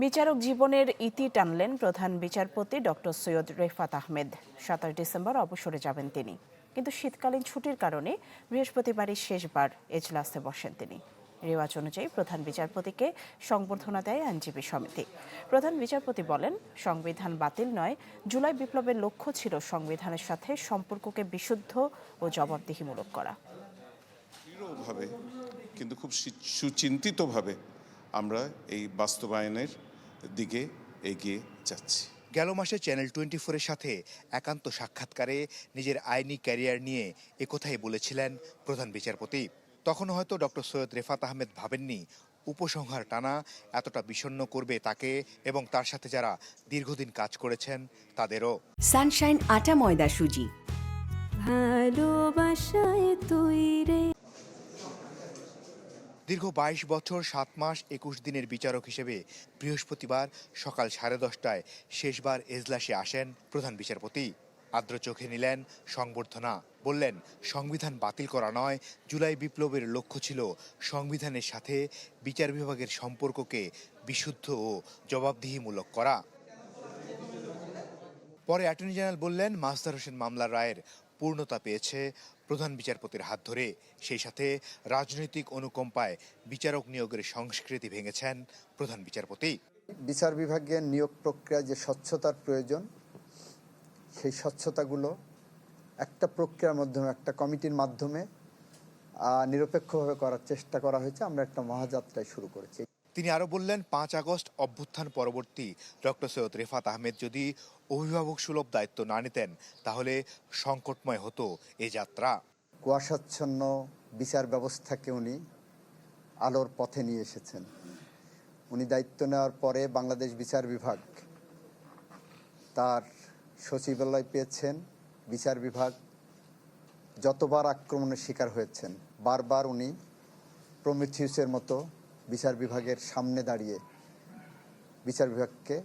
বিচারক জীবনের ইতি টানলেন প্রধান বিচারপতি ডক্টর সৈয়দ রেফাত আহমেদ। ২৭ ডিসেম্বর অবসরে যাবেন তিনি, কিন্তু শীতকালীন ছুটির কারণে বৃহস্পতিবারই শেষবার এজলাসে বসেন তিনি। রেওয়াজ অনুযায়ী প্রধান বিচারপতিকে সংবর্ধনা দেয় আইনজীবী সমিতি। প্রধান বিচারপতি বলেন, সংবিধান বাতিল নয়, জুলাই বিপ্লবের লক্ষ্য ছিল সংবিধানের সাথে সম্পর্ককে বিশুদ্ধ ও জবাবদিহিমূলক করা। দৃঢ়ভাবে কিন্তু খুব সুচিন্তিতভাবে আমরা এই বাস্তবায়নের দিকে এগিয়ে যাচ্ছি। গেল মাসে চ্যানেল 24-এর সাথে একান্ত সাক্ষাৎকারে নিজের আইনি ক্যারিয়ার নিয়ে একথাই বলেছিলেন প্রধান বিচারপতি। তখনও হয়তো ডক্টর সৈয়দ রেফাত আহমেদ ভাবেননি উপসংহার টানা এতটা বিষণ্ণ করবে তাকে এবং তার সাথে যারা দীর্ঘদিন কাজ করেছেন তাদেরও। সানশাইন আটা ময়দা সুজি, ভালোবাসায় তৈরি। দীর্ঘ ২২ বছর ৭ মাস ২১ দিনের বিচারক হিসেবে বৃহস্পতিবার সকাল 10:30টায় শেষবার এজলাসে আসেন প্রধান বিচারপতি। আর্দ্র চোখে নিলেন সংবর্ধনা, বললেন সংবিধান বাতিল করা নয়, জুলাই বিপ্লবের লক্ষ্য ছিল সংবিধানের সাথে বিচার বিভাগের সম্পর্ককে বিশুদ্ধ ও জবাবদিহিমূলক করা। পরে অ্যাটর্নি জেনারেল বললেন, মাজহার হোসেন মামলার রায়ের পূর্ণতা পেয়েছে প্রধান বিচারপতির হাত ধরে। সেই সাথে রাজনৈতিক অনুকম্পায় বিচারক নিয়োগের সংস্কৃতি ভেঙেছেন প্রধান বিচারপতি। বিচার বিভাগের নিয়োগ প্রক্রিয়ায় যে স্বচ্ছতার প্রয়োজন, সেই স্বচ্ছতাগুলো একটা প্রক্রিয়ার মাধ্যমে, একটা কমিটির মাধ্যমে নিরপেক্ষভাবে করার চেষ্টা করা হয়েছে। আমরা একটা মহাযাত্রায় শুরু করেছি। তিনি আরও বললেন, ৫ আগস্ট অভ্যুত্থান পরবর্তী ডক্টর সৈয়দ রেফাত আহমেদ যদি অভিভাবক সুলভ দায়িত্ব না নিতেন তাহলে সংকটময় হতো এ যাত্রা। কুয়াশাচ্ছন্ন বিচার ব্যবস্থাকে উনি আলোর পথে নিয়ে এসেছেন। উনি দায়িত্ব নেওয়ার পরে বাংলাদেশ বিচার বিভাগ তার সচিবালয় পেয়েছেন। বিচার বিভাগ যতবার আক্রমণের শিকার হয়েছেন, বারবার উনি প্রমিথিউসের মতো বিচার বিভাগের সামনে দাঁড়িয়ে বিচার বিভাগকে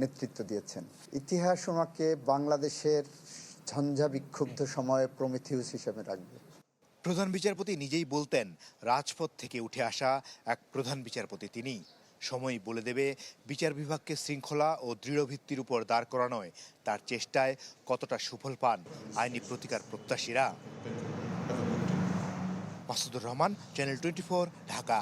নেতৃত্ব দিয়েছেন। ইতিহাস ওনাকে বাংলাদেশের ঝঞ্ঝা বিক্ষুব্ধ সময়ে প্রমিথিউস হিসেবে রাখবে। প্রধান বিচারপতি নিজেই বলতেন, রাজপথ থেকে উঠে আসা এক প্রধান বিচারপতি তিনি। সময় বলে দেবে বিচার বিভাগকে শৃঙ্খলা ও দৃঢ় ভিত্তির উপর দাঁড় করানোয় তার চেষ্টায় কতটা সুফল পান আইনি প্রতিকার প্রত্যাশীরা। মাসুদুর রহমান, চ্যানেল 24, ঢাকা।